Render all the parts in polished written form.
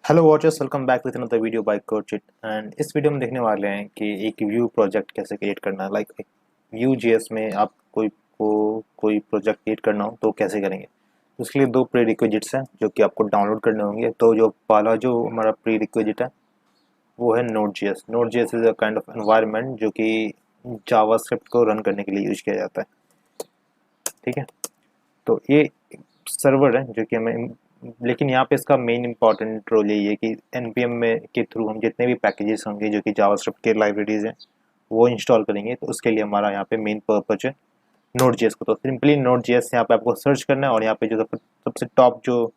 Hello watchers, welcome back with another video by कोचिट। And इस video में देखने वाले हैं कि एक व्यू प्रोजेक्ट कैसे क्रिएट करना है। लाइक व्यू जीएस में आप कोई प्रोजेक्ट क्रिएट करना हो तो कैसे करेंगे। उसके लिए दो प्री रिक्विजिट्स हैं जो कि आपको डाउनलोड करने होंगे। तो जो पहला जो हमारा प्री रिक्विजिट है वो है node GS. Node GS is a kind of environment जो कि जावास्क्रिप्ट को रन करने के लिए यूज किया जाता है। ठीक है, तो ये सर्वर है जो कि हमें, लेकिन यहाँ पे इसका मेन इंपॉर्टेंट रोल यही है कि एनपीएम में के थ्रू हम जितने भी पैकेजेस होंगे जो कि जावास्क्रिप्ट के लाइब्रेरीज हैं वो इंस्टॉल करेंगे। तो उसके लिए हमारा यहाँ पे मेन पर्पज है नोड जेएस को। तो सिंपली नोड जेएस यहाँ पे आपको सर्च करना है और यहाँ पे जो सबसे टॉप जो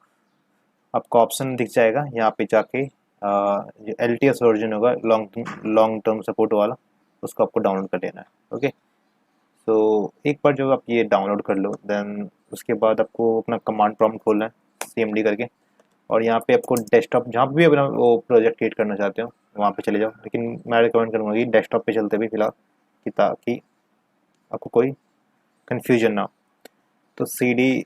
आपको ऑप्शन दिख जाएगा यहाँ पे जाके जो LTS वर्जन होगा लॉन्ग टर्म सपोर्ट वाला, उसको आपको डाउनलोड कर लेना है। ओके, तो एक बार जब आप ये डाउनलोड कर लो देन उसके बाद आपको अपना कमांड प्रॉम्प्ट खोलना है CMD करके। और यहाँ पे आपको डेस्कटॉप जहाँ पे भी अपना वो प्रोजेक्ट क्रिएट करना चाहते हो वहाँ पे चले जाओ, लेकिन मैं रिकमेंड करूँगा कि डेस्कटॉप पे चलते भी फिलहाल, कि ताकि आपको कोई कन्फ्यूजन ना हो। तो CD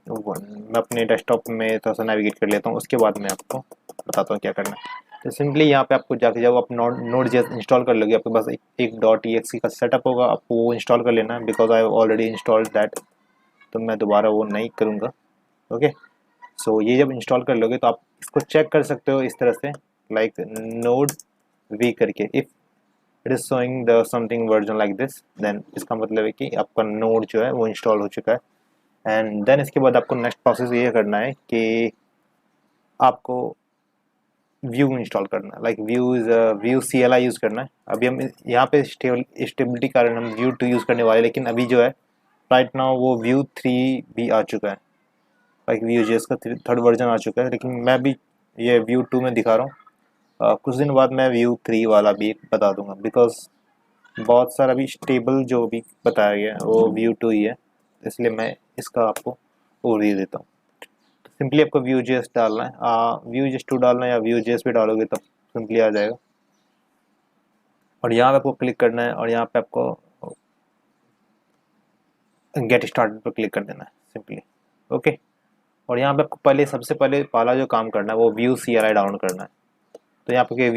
मैं अपने डेस्कटॉप में थोड़ा सा नेविगेट कर लेता हूँ, उसके बाद मैं आपको बताता हूँ क्या करना है। तो सिंपली यहाँ पे आपको जाके जब आप नोड जेएस इंस्टॉल कर लोगे आपके पास एक .exe का सेटअप होगा, आपको वो इंस्टॉल कर लेना है because I already installed that, तो मैं दोबारा वो नहीं करूँगा। ओके, सो ये जब इंस्टॉल कर लोगे तो आप इसको चेक कर सकते हो इस तरह से, लाइक नोड वी करके। If it is showing the something version like this then इसका मतलब है कि आपका नोड जो है वो इंस्टॉल हो चुका है। एंड देन इसके बाद आपको नेक्स्ट प्रोसेस ये करना है कि आपको व्यू इंस्टॉल करना है। लाइक व्यू CLI यूज़ करना है। अभी हम यहाँ पे स्टेबिलिटी कारण हम व्यू 2 यूज़ करने वाले हैं, लेकिन अभी जो है राइट नाउ वो व्यू 3 भी आ चुका है। लाइक व्यू जेएस का थर्ड वर्जन आ चुका है, लेकिन मैं भी ये व्यू 2 में दिखा रहा हूँ। कुछ दिन बाद मैं व्यू 3 वाला भी बता दूंगा बिकॉज बहुत सारा अभी स्टेबल जो भी बताया गया है वो व्यू 2 ही है, इसलिए मैं इसका आपको ओवरव्यू देता हूँ। सिंपली आपको व्यू जेएस डालना है, व्यू जेएस 2 डालना है या व्यू जेएस भी डालोगे तब सिंपली आ जाएगा। और यहाँ पे आपको क्लिक करना है और यहाँ पे आपको गेट स्टार्टेड पर क्लिक कर देना है सिंपली। ओके, और यहाँ पे आपको सबसे पहले पहला जो काम करना है वो व्यू CLI डाउनलोड करना है। तो यहाँ पे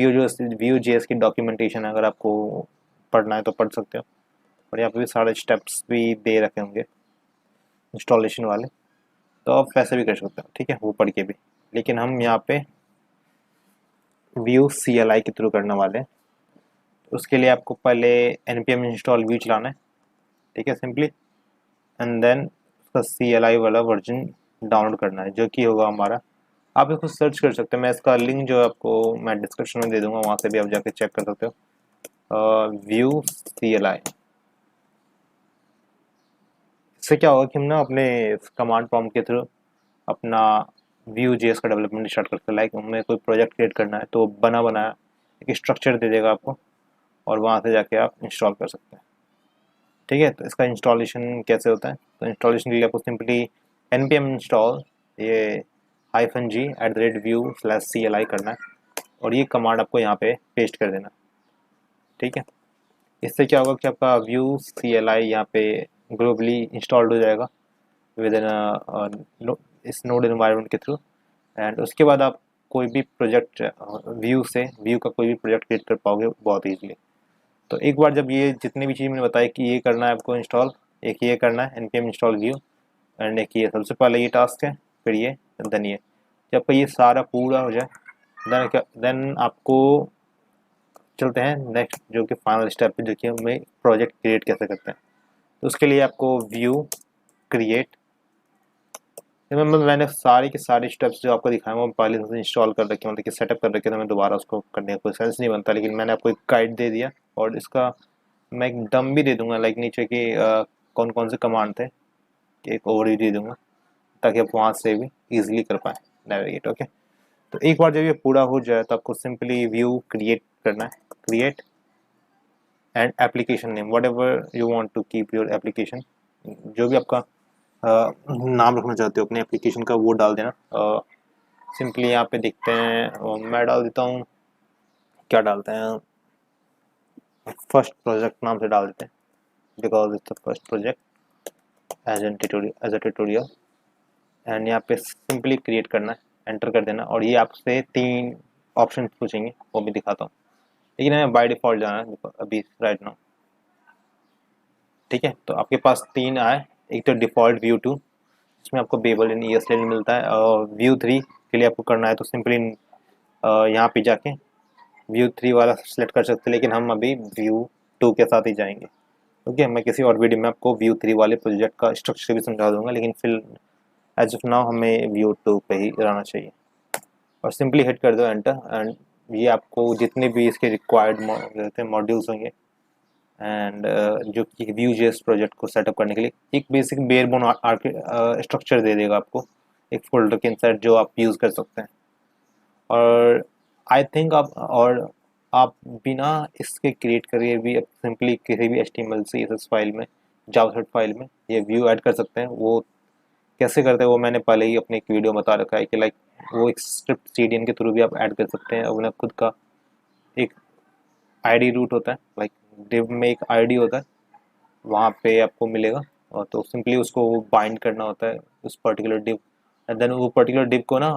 व्यू जेएस की डॉक्यूमेंटेशन है, अगर आपको पढ़ना है तो पढ़ सकते हो। और यहाँ पे भी सारे स्टेप्स भी दे रखे होंगे इंस्टॉलेशन वाले, तो आप वैसे भी कर सकते हो। ठीक है, वो पढ़ के भी, लेकिन हम यहाँ पे व्यू CLI के थ्रू करने वाले हैं। उसके लिए आपको पहले npm इंस्टॉल व्यू चलाना है। ठीक है, सिंपली एंड देन उसका CLI वाला वर्जन डाउनलोड करना है जो कि होगा हमारा, आप इसको सर्च कर सकते हैं। मैं इसका लिंक जो है आपको मैं डिस्क्रिप्शन में दे दूंगा, वहाँ से भी आप जाके चेक कर सकते हो। व्यू CLI, इससे क्या होगा कि हम ना अपने कमांड प्रॉम्प्ट के थ्रू अपना व्यू जेएस का डेवलपमेंट स्टार्ट करते हैं। लाइक हमें कोई प्रोजेक्ट क्रिएट करना है तो बना बनाया एक स्ट्रक्चर दे देगा आपको, और वहाँ से जाके आप इंस्टॉल कर सकते हैं। ठीक है, तो इसका इंस्टॉलेशन कैसे होता है, तो इंस्टॉलेशन के लिए आपको सिंपली npm इंस्टॉल ये -view/CLI करना है और ये कमांड आपको यहाँ पे पेस्ट कर देना। ठीक है, इससे क्या होगा कि आपका व्यू CLI यहाँ पे ग्लोबली इंस्टॉल्ड हो जाएगा विद इन इस नोड एनवायरनमेंट के थ्रू। एंड उसके बाद आप कोई भी प्रोजेक्ट व्यू का कोई भी प्रोजेक्ट क्रिएट कर पाओगे बहुत ईजिली। तो एक बार जब ये जितनी भी चीज़ मैंने बताई कि ये करना है आपको इंस्टॉल, एक ये करना है npm इंस्टॉल व्यू, एंड एक ये सबसे पहले ये टास्क है, फिर ये, देन ये। जब आपका ये सारा पूरा हो जाए देन आपको चलते हैं नेक्स्ट जो कि फाइनल स्टेप है, जो कि हमें प्रोजेक्ट क्रिएट कैसे करते हैं। तो उसके लिए आपको व्यू क्रिएट, मैंने सारे के सारे स्टेप्स जो आपको दिखाए वो पहले से इंस्टॉल कर रखे, मतलब कि सेटअप कर रखे, तो मैं दोबारा उसको करने का कोई सेंस नहीं बनता, लेकिन मैंने आपको एक गाइड दे दिया और इसका मैं एक डम भी दे दूंगा, लाइक नीचे के कौन कौन से कमांड थे, एक ओवरव्यू दे दूंगा ताकि आप वहाँ से भी ईजिली कर पाएँ नेविगेट। ओके, तो एक बार जब ये पूरा हो जाए तो आपको सिंपली व्यू क्रिएट करना है, create and application name whatever you want to keep your application, जो भी आपका नाम रखना चाहते हो अपने एप्लीकेशन का वो डाल देना। सिंपली यहाँ पे देखते हैं, मैं डाल देता हूँ, क्या डालते हैं, फर्स्ट प्रोजेक्ट नाम से डाल देते हैं because it's the first project as a tutorial. And यहाँ पे सिंपली क्रिएट करना है एंटर कर देना और ये आपसे 3 ऑप्शन पूछेंगे, वो भी दिखाता हूँ, लेकिन हमें बाय डिफ़ॉल्ट जाना है अभी राइट नाउ। ठीक है, तो आपके पास 3 आए, एक तो डिफ़ॉल्ट व्यू 2 इसमें आपको बेबल इन ESLint मिलता है, और व्यू 3 के लिए आपको करना है तो सिंपली यहाँ पे जाके व्यू 3 वाला सेलेक्ट कर सकते हैं, लेकिन हम अभी व्यू 2 के साथ ही जाएंगे। ओके, मैं किसी और वीडियो में आपको व्यू 3 वाले प्रोजेक्ट का स्ट्रक्चर भी समझा दूंगा, लेकिन फिर एज ऑफ नाउ हमें व्यू 2 पे ही रहना चाहिए और सिंपली हिट कर दो एंटर। एंड ये आपको जितने भी इसके रिक्वायर्ड मॉड्यूल्स होंगे एंड जो कि Vue.js प्रोजेक्ट को सेटअप करने के लिए एक बेसिक बेयरबोन स्ट्रक्चर दे देगा आपको एक फोल्डर के इंसर्ट जो आप यूज़ कर सकते हैं। और आई थिंक आप बिना इसके क्रिएट करिए भी सिंपली किसी भी HTML CSS फाइल में, जावास्क्रिप्ट फाइल में ये व्यू ऐड कर सकते हैं। वो कैसे करते हैं वो मैंने पहले ही अपने एक वीडियो में बता रखा है कि लाइक वो एक स्क्रिप्ट CDN के थ्रू भी आप ऐड कर सकते हैं। अपना खुद का एक आईडी रूट होता है, लाइक डिव में एक आईडी होता है, वहाँ पे आपको मिलेगा, और तो सिंपली उसको बाइंड करना होता है उस पर्टिकुलर डिव, एंड देन वो पर्टिकुलर डिव को ना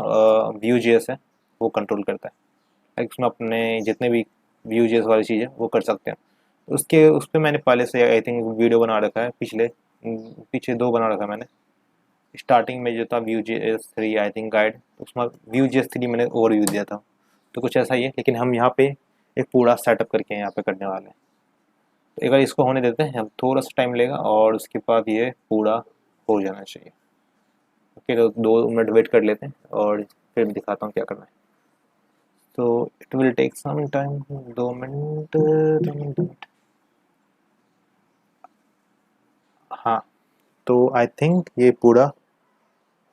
Vue.js है वो कंट्रोल करता है। लाइक उसमें अपने जितने भी Vue.js वाली चीज़ें वो कर सकते हैं। उसके उस पर मैंने पहले से आई थिंक वीडियो बना रखा है, पीछे 2 बना रखा है मैंने। स्टार्टिंग में जो था Vue.js 3 आई थिंक गाइड, उसमें Vue.js 3 मैंने ओवरव्यू दिया था, तो कुछ ऐसा ही है, लेकिन हम यहाँ पे एक पूरा सेटअप करके यहाँ पे करने वाले हैं। तो एक बार इसको होने देते हैं, हम थोड़ा सा टाइम लेगा और उसके बाद ये पूरा हो जाना चाहिए। ओके, तो 2 मिनट वेट कर लेते हैं और फिर दिखाता हूँ क्या करना है। तो it will take some time, 2 minute. हाँ, तो आई थिंक ये पूरा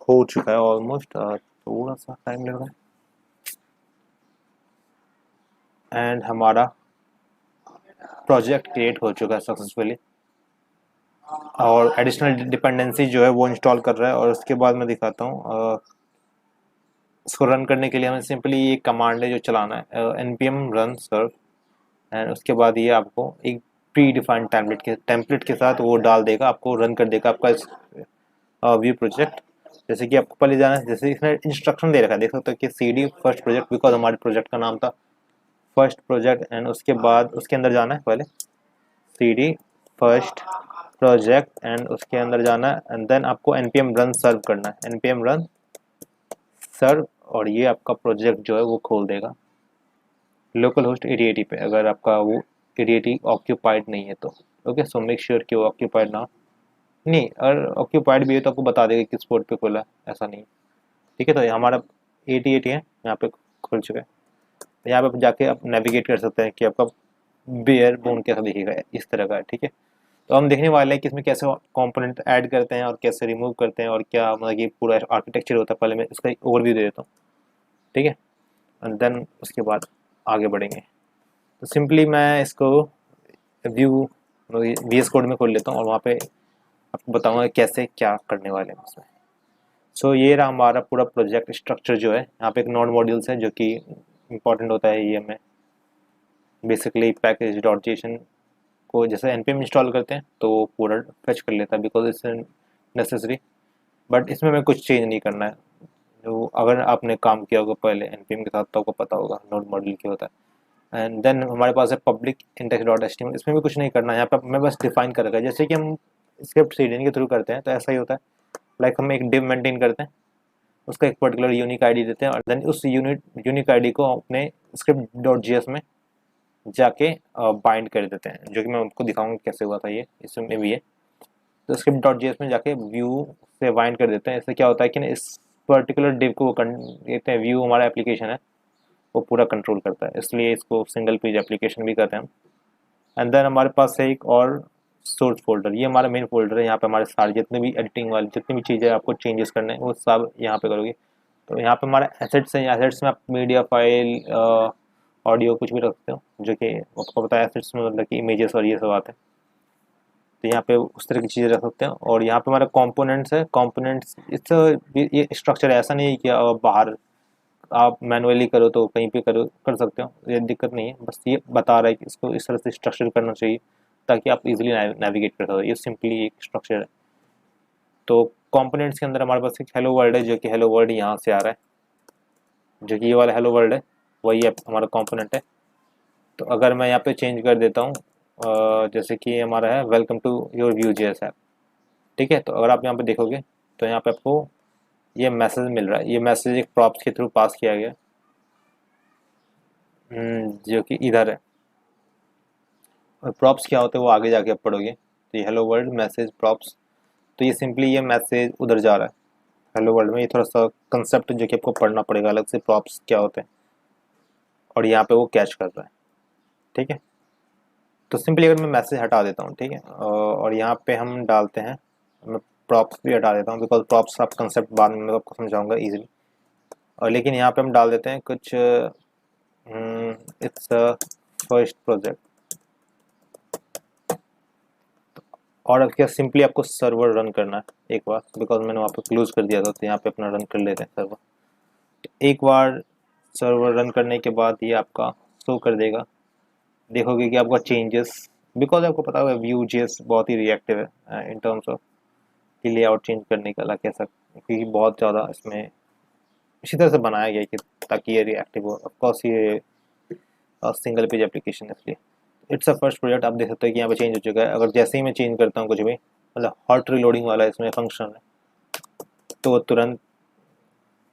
हो चुका है ऑलमोस्ट, थोड़ा सा टाइम लग रहा है एंड हमारा प्रोजेक्ट क्रिएट हो चुका है सक्सेसफुली, और एडिशनल डिपेंडेंसी जो है वो इंस्टॉल कर रहा है। और उसके बाद मैं दिखाता हूँ, इसको रन करने के लिए हमें सिंपली ये कमांड है जो चलाना है, npm run serve, एंड उसके बाद ये आपको एक प्री डिफाइंड टेम्पलेट के साथ वो डाल देगा, आपको रन कर देगा आपका व्यू प्रोजेक्ट। जैसे कि आपको पहले जाना है, जैसे इसने इंस्ट्रक्शन दे रखा है, देख सकते हो कि CD फर्स्ट प्रोजेक्ट, बिकॉज हमारे प्रोजेक्ट का नाम था फर्स्ट प्रोजेक्ट, एंड उसके बाद उसके अंदर जाना है पहले CD फर्स्ट प्रोजेक्ट, एंड उसके अंदर जाना है, एंड देन आपको npm run सर्व करना है, npm run सर्व, और ये आपका प्रोजेक्ट जो है वो खोल देगा लोकल होस्ट 8080 पे, अगर आपका वो 8080 ऑक्यूपाइड नहीं है तो। ओके, सो मेक श्योर कि वो ऑक्यूपाइड ना हो। नहीं, अगर ऑक्यूपाइड भी है तो आपको बता देगा किस पोर्ट पे खुला है, ऐसा नहीं है। ठीक है, तो हमारा 8080 है, यहाँ पे खुल चुका है। तो यहाँ पे जाके आप नेविगेट कर सकते हैं कि आपका बेयर बोन कैसा दिखेगा, इस तरह का है। ठीक है, तो हम देखने वाले हैं कि इसमें कैसे कंपोनेंट ऐड करते हैं और कैसे रिमूव करते हैं और क्या मतलब ये पूरा आर्किटेक्चर होता है। पहले मैं इसका ओवरव्यू दे देता हूँ, ठीक है, एंड देन उसके बाद आगे बढ़ेंगे। तो सिंपली मैं इसको व्यू VS कोड में खोल लेता हूँ और वहाँ पे आपको बताऊँगा कैसे क्या करने वाले हैं इसमें। सो ये रहा हमारा पूरा प्रोजेक्ट स्ट्रक्चर जो है। यहाँ पे एक नोड मॉड्यूल्स है जो कि इम्पॉर्टेंट होता है, ये हमें बेसिकली पैकेज डॉट जेसन को जैसे npm इंस्टॉल करते हैं तो वो पूरा फेच कर लेता है, बिकॉज इट्स नेसेसरी। बट इसमें हमें कुछ चेंज नहीं करना है। जो अगर आपने काम किया होगा पहले npm के साथ तो आपको पता होगा नोड मॉड्यूल क्या होता है। एंड देन हमारे पास है पब्लिक इंडेक्स डॉट HTML, इसमें भी कुछ नहीं करना है। यहाँ पर मैं बस डिफाइन कर रखा है, जैसे कि हम स्क्रिप्ट CDN के थ्रू करते हैं तो ऐसा ही होता है। लाइक हम एक डिव मेंटेन करते हैं, उसका एक पर्टिकुलर यूनिक आईडी देते हैं, और देन उस यूनिक आईडी को अपने स्क्रिप्ट डॉट JS में जाके बाइंड कर देते हैं, जो कि मैं आपको दिखाऊंगा कैसे हुआ था। ये इसमें भी है, तो स्क्रिप्ट डॉट JS में जाके व्यू से बाइंड कर देते हैं। इससे क्या होता है कि ना इस पर्टिकुलर डिव को कहते हैं व्यू हमारा एप्लीकेशन है वो पूरा कंट्रोल करता है, इसलिए इसको सिंगल पेज एप्लीकेशन भी कहते हैं हम। एंड देन हमारे पास है एक और सोर्स फोल्डर, ये हमारा मेन फोल्डर है। यहाँ पे हमारे सारे जितने भी एडिटिंग वाले जितनी भी चीज़ें आपको चेंजेस करने हैं वो सब यहाँ पे करोगे। तो यहाँ पे हमारा एसेट्स है, एसेट्स में आप मीडिया फाइल ऑडियो कुछ भी रख सकते हो, जो कि आपको पता है एसेट्स में मतलब कि इमेजेस और ये सब आते हैं। तो यहाँ पे उस तरह की चीज़ें रख सकते हैं। और यहाँ पे हमारा कंपोनेंट्स है, कंपोनेंट्स ये स्ट्रक्चर ऐसा नहीं है कि बाहर आप मैनुअली करो तो कहीं पे करो कर सकते हो, ये दिक्कत नहीं है। बस ये बता रहा है कि इसको इस तरह से स्ट्रक्चर करना चाहिए ताकि आप इजीली नेविगेट कर सको। ये सिंपली एक स्ट्रक्चर है। तो कंपोनेंट्स के अंदर हमारे पास एक हेलो वर्ल्ड है, जो कि हेलो वर्ल्ड यहाँ से आ रहा है। जो कि ये वाला हेलो वर्ल्ड है वही हमारा कंपोनेंट है। तो अगर मैं यहाँ पे चेंज कर देता हूँ जैसे कि हमारा है welcome to your Vue.js app, ठीक है। तो अगर आप यहाँ पे देखोगे तो यहाँ पे आपको ये मैसेज मिल रहा है। ये मैसेज एक प्रॉप्स के थ्रू पास किया गया जो कि इधर है। और प्रॉप्स क्या होते हैं वो आगे जाके आप पढ़ोगे। तो ये हेलो वर्ल्ड मैसेज प्रॉप्स, तो ये सिंपली ये मैसेज उधर जा रहा है हेलो वर्ल्ड में। ये थोड़ा सा कंसेप्ट जो कि आपको पढ़ना पड़ेगा अलग से, प्रॉप्स क्या होते हैं, और यहाँ पे वो कैच कर रहा है, ठीक है। तो सिंपली अगर मैं मैसेज हटा देता हूँ, ठीक है, और यहाँ पे हम डालते हैं, मैं प्रॉप्स भी हटा देता हूँ बिकॉज प्रॉप्स आप कंसेप्ट बाद में मैं आपको समझाऊंगा इजीली। और लेकिन यहाँ पे हम डाल देते हैं कुछ इट्स फर्स्ट प्रोजेक्ट, और अब क्या सिंपली आपको सर्वर रन करना है एक बार, बिकॉज मैंने वहाँ पे क्लोज कर दिया था। तो यहाँ पे अपना रन कर लेते हैं सर्वर। तो एक बार सर्वर रन करने के बाद ये आपका शो कर देगा, देखोगे कि आपका चेंजेस, बिकॉज आपको पता है Vue.js बहुत ही रिएक्टिव है इन टर्म्स ऑफ कि लेआउट चेंज करने का कैसा, क्योंकि बहुत ज़्यादा इसमें इसी तरह से बनाया गया है कि ताकि ये रिएक्टिव हो। ऑफकोर्स ये सिंगल पेज एप्लीकेशन है, इसलिए इट्स अ फर्स्ट प्रोजेक्ट। आप देख सकते हो कि यहाँ पे चेंज हो चुका है। अगर जैसे ही मैं चेंज करता हूँ कुछ भी, मतलब हॉट रीलोडिंग वाला इसमें फंक्शन है, तो वो तुरंत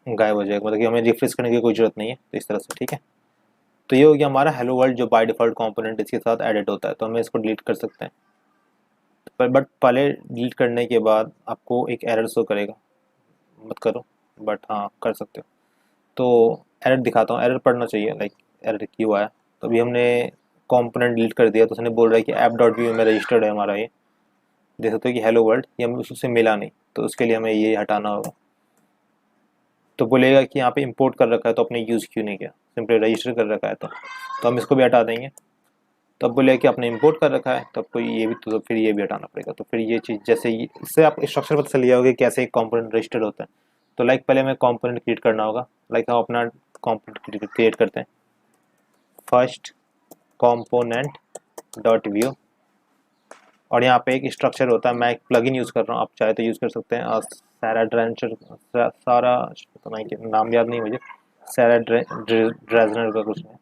गायब हो जाएगा, मतलब कि हमें रिफ्रेश करने की कोई जरूरत नहीं है। तो इस तरह से, ठीक है। तो ये हो गया हमारा हेलो वर्ल्ड जो बाय डिफॉल्ट कंपोनेंट इसके साथ एडिट होता है। तो हमें इसको डिलीट कर सकते हैं, पर बट पहले डिलीट करने के बाद आपको एक एरर शो करेगा, मत करो बट हाँ कर सकते हो। तो एरर दिखाता हूँ, एरर पढ़ना चाहिए लाइक एरर क्यों आया। तो अभी हमने कंपोनेंट डिलीट कर दिया, तो उसने बोल रहा है कि ऐप डॉट व्यू में रजिस्टर्ड है हमारा ये, देख सकते हो कि हेलो वर्ल्ड, ये हमें उससे मिला नहीं। तो उसके लिए हमें ये हटाना होगा। तो बोलेगा कि यहाँ पे इंपोर्ट कर रखा है तो अपने यूज़ क्यों नहीं किया, सिंपली रजिस्टर कर रखा है। तो हम इसको भी हटा देंगे। तो अब बोलेगा कि आपने इंपोर्ट कर रखा है, तो आपको ये भी, तो फिर ये भी हटाना पड़ेगा। तो फिर ये चीज़ जैसे इससे आप स्ट्रक्चर पता चल जाओगे कैसे एक कंपोनेंट रजिस्टर्ड होता है। तो लाइक पहले हमें कंपोनेंट क्रिएट करना होगा। लाइक हम अपना कंपोनेंट क्रिएट करते हैं, फर्स्ट कंपोनेंट डॉट व्यू, और यहाँ पे एक स्ट्रक्चर होता है। मैं एक प्लगइन यूज़ कर रहा हूँ, आप चाहे तो यूज़ कर सकते हैं। सारा ड्रेंचर, सारा पता नहीं कि नाम याद नहीं मुझे, सारा ड्रेजनर का कुछ है,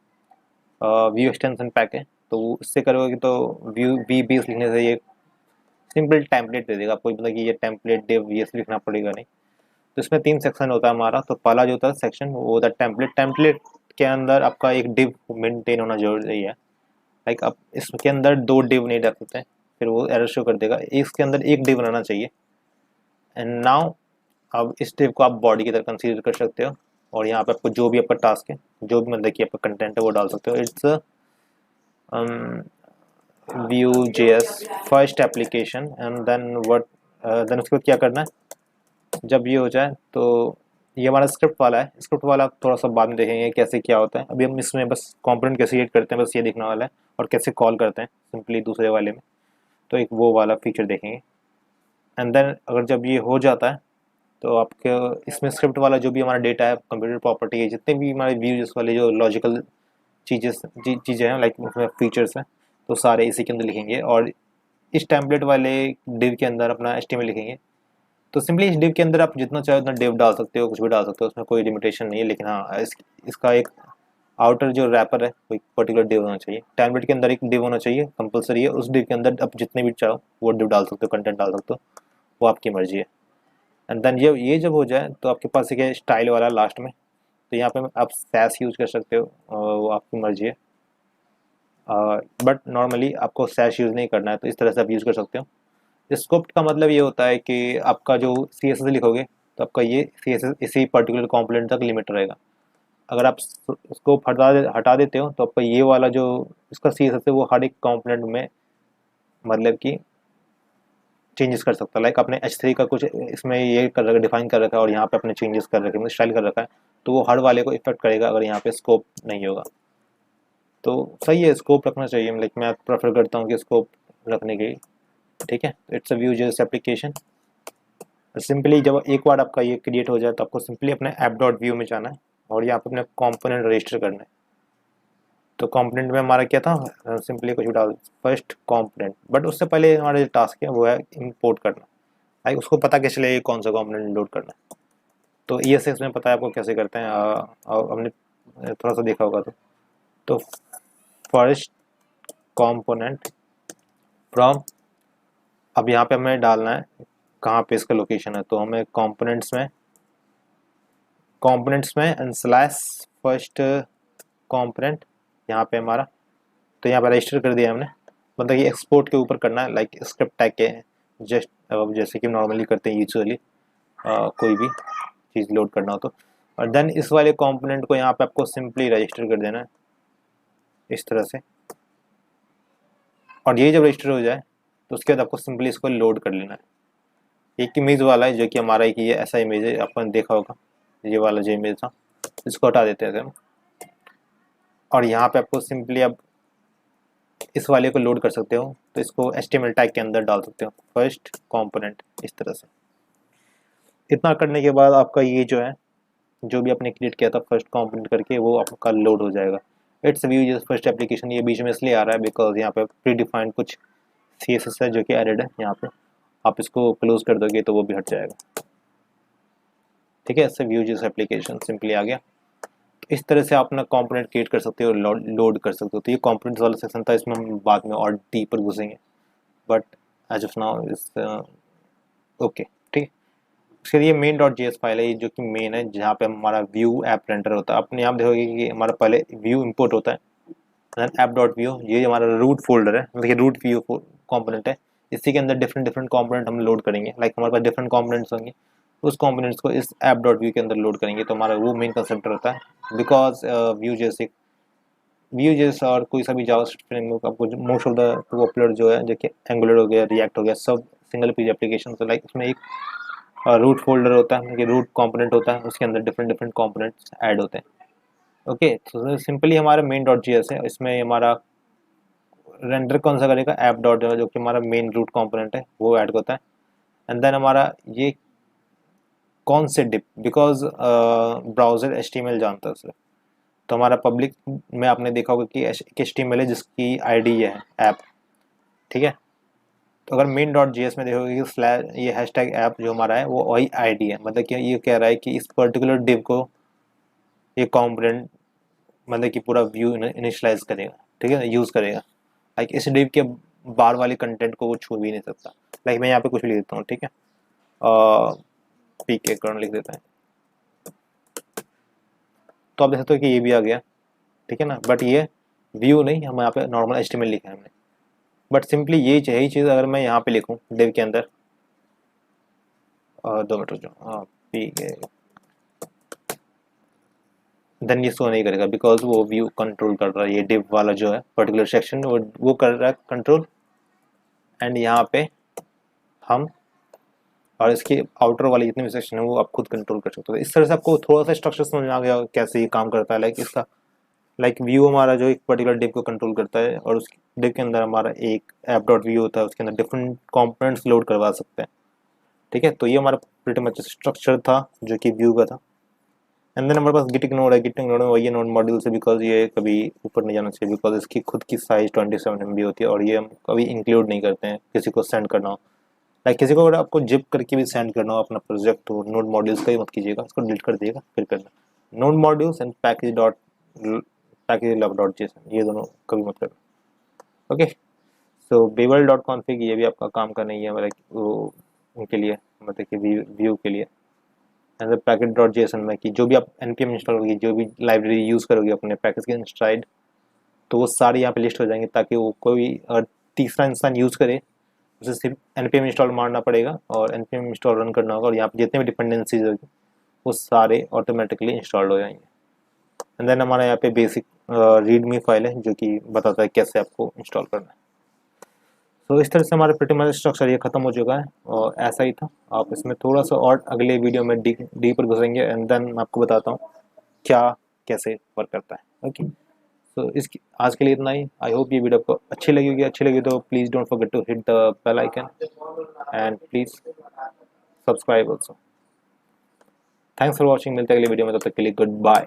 व्यू एक्सटेंशन पैक है। तो इससे करोगे तो व्यू वी बेस लिखने से ये सिंपल टेम्पलेट दे देगा आपको, मतलब कि ये टेम्पलेट डिव ये लिखना पड़ेगा नहीं। तो इसमें 3 सेक्शन होता है हमारा। तो पहला जो होता है सेक्शन वो होता है टेम्पलेट। टेम्पलेट के अंदर आपका एक डिव मेंटेन होना जरूरी है। लाइक आप इसके अंदर 2 डिव नहीं रख सकते, फिर वो एरर शो कर देगा। इसके अंदर एक डिव रहना चाहिए। एंड नाउ अब इस डिव को आप बॉडी की तरह कंसीडर कर सकते हो, और यहाँ पे आपको जो भी आपका टास्क है, जो भी मतलब कि आपका कंटेंट है वो डाल सकते हो। It's Vue.js first application, and then what, then उसके बाद क्या करना है जब ये हो जाए। तो ये हमारा स्क्रिप्ट वाला है। स्क्रिप्ट वाला थोड़ा सा बाद में देखेंगे कैसे क्या होता है। अभी हम इसमें बस कंपोनेंट कैसे क्रिएट करते हैं बस ये देखने वाला है, और कैसे कॉल करते हैं सिंपली दूसरे वाले में। तो एक वो वाला फीचर देखेंगे। एंड देन अगर जब ये हो जाता है तो आपके इसमें स्क्रिप्ट वाला जो भी हमारा डेटा है, कंप्यूटर प्रॉपर्टी है, जितने भी हमारे व्यूज वाले जो लॉजिकल चीज़ें हैं, लाइक उसमें फीचर्स हैं, तो सारे इसी के अंदर लिखेंगे। और इस टेम्पलेट वाले डिव के अंदर अपना HTML लिखेंगे। तो सिंपली इस डिव के अंदर आप जितना चाहे उतना डिव डाल सकते हो, कुछ भी डाल सकते हो, उसमें कोई लिमिटेशन नहीं है। लेकिन हाँ इसका एक आउटर जो रैपर है कोई पर्टिकुलर डिव होना चाहिए। टेम्पलेट के अंदर एक डिव होना चाहिए, कंपलसरी है। उस डिव के अंदर आप जितने भी चाहो वो डिव डाल सकते हो, कंटेंट डाल सकते हो, वो आपकी मर्जी है। एंड देन ये जब हो जाए तो आपके पास एक स्टाइल वाला लास्ट में। तो यहाँ पे आप सैस यूज कर सकते हो, वो आपकी मर्जी है। बट नॉर्मली आपको सैश यूज़ नहीं करना है, तो इस तरह से आप यूज़ कर सकते हो। स्कोप का मतलब ये होता है कि आपका जो CSS लिखोगे तो आपका ये CSS इसी पर्टिकुलर कंपोनेंट तक लिमिट रहेगा। अगर आप स्कोप हटा देते हो तो आपका ये वाला जो इसका CSS है वो हर एक कंपोनेंट में मतलब कि चेंजेस कर सकता है। लाइक आपने H3 का कुछ इसमें ये कर रखा है, डिफाइन कर रखा है, और यहाँ पे अपने चेंजेस कर रखे हैं, स्टाइल कर रखा है, तो वो हर वाले को इफेक्ट करेगा अगर यहाँ पे स्कोप नहीं होगा। तो सही है, स्कोप रखना चाहिए। लाइक मैं प्रेफर करता हूँ कि स्कोप रखने के, ठीक है। It's a Vue.js application. Simply जब एक बार आपका ये क्रिएट हो जाए तो आपको सिंपली अपने ऐप डॉट व्यू में जाना है, और यहाँ पे अपने कंपोनेंट रजिस्टर करना है। तो कंपोनेंट में हमारा क्या था, सिंपली कुछ डाल फर्स्ट कंपोनेंट। बट उससे पहले हमारा जो टास्क है वो है इंपोर्ट करना। लाइक उसको पता कैसे चलेगा कौन सा कंपोनेंट लोड करना है। तो ESX में पता है आपको कैसे करते हैं, हमने थोड़ा सा देखा होगा। तो फर्स्ट कंपोनेंट फ्रॉम, अब यहाँ पे हमें डालना है कहाँ पे इसका लोकेशन है, तो हमें कंपोनेंट्स में एंड स्लैश फर्स्ट कंपोनेंट यहाँ पे हमारा, तो यहाँ पे रजिस्टर कर दिया हमने। मतलब कि एक्सपोर्ट के ऊपर करना है, लाइक स्क्रिप्ट टैग के जस्ट जैसे कि नॉर्मली करते हैं यूजुअली कोई भी चीज़ लोड करना हो तो। और देन इस वाले कंपोनेंट को यहाँ पे आपको सिंपली रजिस्टर कर देना है इस तरह से, और ये जब रजिस्टर हो जाए तो उसके बाद आपको सिंपली इसको लोड कर लेना है। एक इमेज वाला है जो कि हमारा एक ये ऐसा इमेज है, आपने देखा होगा ये वाला जो इमेज था, इसको हटा देते हैं हम। और यहाँ पे आपको सिंपली अब इस वाले को लोड कर सकते हो, तो इसको HTML टैग के अंदर डाल सकते हो, फर्स्ट कंपोनेंट इस तरह से। इतना करने के बाद आपका ये जो है, जो भी आपने क्रिएट किया था फर्स्ट कंपोनेंट करके, वो आपका लोड हो जाएगा। इट्स व्यू फर्स्ट एप्लीकेशन, ये बीच में इसलिए आ रहा है बिकॉज यहाँ पे प्री डिफाइंड कुछ CSS है जो कि एडेड है यहाँ पे। आप इसको क्लोज कर दोगे तो वो भी हट जाएगा, ठीक है। इससे व्यू एप्लीकेशन सिंपली आ गया। इस तरह से आप अपना कंपोनेंट क्रिएट कर सकते हो, लोड कर सकते हो। तो ये कंपोनेंट्स वाला सेक्शन था, इसमें हम बाद में और डीपर घुसेंगे, but as of now is okay, ठीक है। उसके लिए main.js फाइल है, ये जो कि मेन है, जहाँ पे हमारा व्यू ऐप रेंडर होता है। अपने आप देखोगे कि हमारा पहले व्यू इंपोर्ट होता है, देन app.view, ये हमारा रूट फोल्डर है, मतलब रूट व्यू कंपोनेंट है। इसी के अंदर डिफरेंट कंपोनेंट हम लोड करेंगे, लाइक हमारे पास डिफरेंट कंपोनेंट्स होंगे, उस कंपोनेंट्स को इस app.view के अंदर लोड करेंगे। तो हमारा वो मेन कंसेप्ट रहता है, बिकॉज Vue.js और कोई सा भी जावास्क्रिप्ट फ्रेमवर्क आपको मोस्ट ऑफ द पॉपुलर जो है, जो कि एंगुलर हो गया, रिएक्ट हो गया, सब सिंगल पेज एप्लीकेशन। तो लाइक उसमें एक रूट फोल्डर होता है, रूट कंपोनेंट होता है, उसके अंदर डिफरेंट कंपोनेंट्स ऐड होते हैं। ओके, तो सिंपली हमारा main.js है, इसमें हमारा रेंडर कौन सा करेगा, app. जो कि हमारा मेन रूट कंपोनेंट है, वो ऐड होता है। एंड देन हमारा ये कौन से डिप, बिकॉज ब्राउजर HTML जानता है सिर्फ, तो हमारा पब्लिक में आपने देखा होगा कि HTML है जिसकी ID है ऐप, ठीक है। तो अगर main.js में देखोगे कि स्लैश ये हैशटैग ऐप जो हमारा है वो वही ID है, मतलब कि ये कह रहा है कि इस पर्टिकुलर डिव को ये कंपोनेंट मतलब कि पूरा व्यू इनिशियलाइज करेगा, ठीक है, यूज़ करेगा। लाइक इस डिव के बार वाले कंटेंट को वो छू भी नहीं सकता। लाइक मैं यहाँ पे कुछ लिख देता हूँ, ठीक है, PK करण लिख देता है, तो आप देख सकते हो कि ये भी आ गया, ठीक है ना। बट ये व्यू नहीं, हम यहाँ पे नॉर्मल HTML लिखा है हमने। बट सिंपली यही चीज़ अगर मैं यहाँ पे लिखूँ डिव के अंदर, 2 मिनट रुक जाओ, PK, देन ये शो नहीं करेगा, बिकॉज वो व्यू कंट्रोल कर रहा है, ये डिव वाला जो है पर्टिकुलर सेक्शन वो कर रहा है कंट्रोल। एंड यहाँ पे हम और इसके आउटर वाले जितने भी सेक्शन है वो आप खुद कंट्रोल कर सकते हो। इस तरह से आपको थोड़ा सा स्ट्रक्चर समझ में आ गया कैसे ये काम करता है। लाइक इसका व्यू हमारा जो एक पर्टिकुलर डिव को कंट्रोल करता है, और उस डिव के अंदर हमारा एक app.view होता है, उसके अंदर डिफरेंट कंपोनेंट्स लोड करवा सकते हैं, ठीक है। तो ये हमारा प्रीटी मच स्ट्रक्चर था जो कि व्यू का था। एंड देन हमारे पास गिट इग्नोर है, गिट इग्नोर में वही है नोड मॉड्यूल से, बिकॉज ये कभी ऊपर नहीं जाना चाहिए, बिकॉज इसकी खुद की साइज 27 MB होती है, और ये हम कभी इंक्लूड नहीं करते हैं किसी को सेंड करना हो। लाइक किसी को अगर आपको जिप करके भी सेंड करना हो अपना प्रोजेक्ट, तो नोड मॉड्यूल्स का ही मत कीजिएगा, उसको डिलीट कर दिएगा फिर करना। नोड मॉड्यूल्स एंड package.json ये दोनों कभी मत करना। ओके, सो babel.config ये भी आपका काम का नहीं है, मतलब उनके लिए, मतलब कि व्यू के लिए। एंड package.json में कि जो भी आप npm इंस्टॉल करोगे, जो भी लाइब्रेरी यूज़ करोगे अपने पैकेज के इंस्टाइड, तो वो सारी यहाँ पे लिस्ट हो जाएंगे, ताकि वो कोई अगर तीसरा इंसान यूज़ करे उसे सिर्फ npm इंस्टॉल मारना पड़ेगा और npm इंस्टॉल रन करना होगा, और यहाँ पे जितने भी डिपेंडेंसीज होगी वो सारे ऑटोमेटिकली इंस्टॉल हो जाएंगे। एंड देन हमारा यहाँ पे बेसिक रीडमी फाइल है जो कि बताता है कैसे आपको इंस्टॉल करना है। तो इस तरह से हमारा प्रीटी मच स्ट्रक्चर ये खत्म हो चुका है, और ऐसा ही था। आप इसमें थोड़ा सा और अगले वीडियो में डीपर घुसेंगे, एंड देन मैं आपको बताता हूँ क्या कैसे वर्क करता है। ओके, तो इसकी आज के लिए इतना ही। आई होप ये वीडियो आपको अच्छी लगी होगी। अच्छी लगी तो please don't forget to hit the bell icon and please subscribe also. Thanks for watching, मिलते हैं अगले वीडियो में, तब तक के लिए गुड बाय।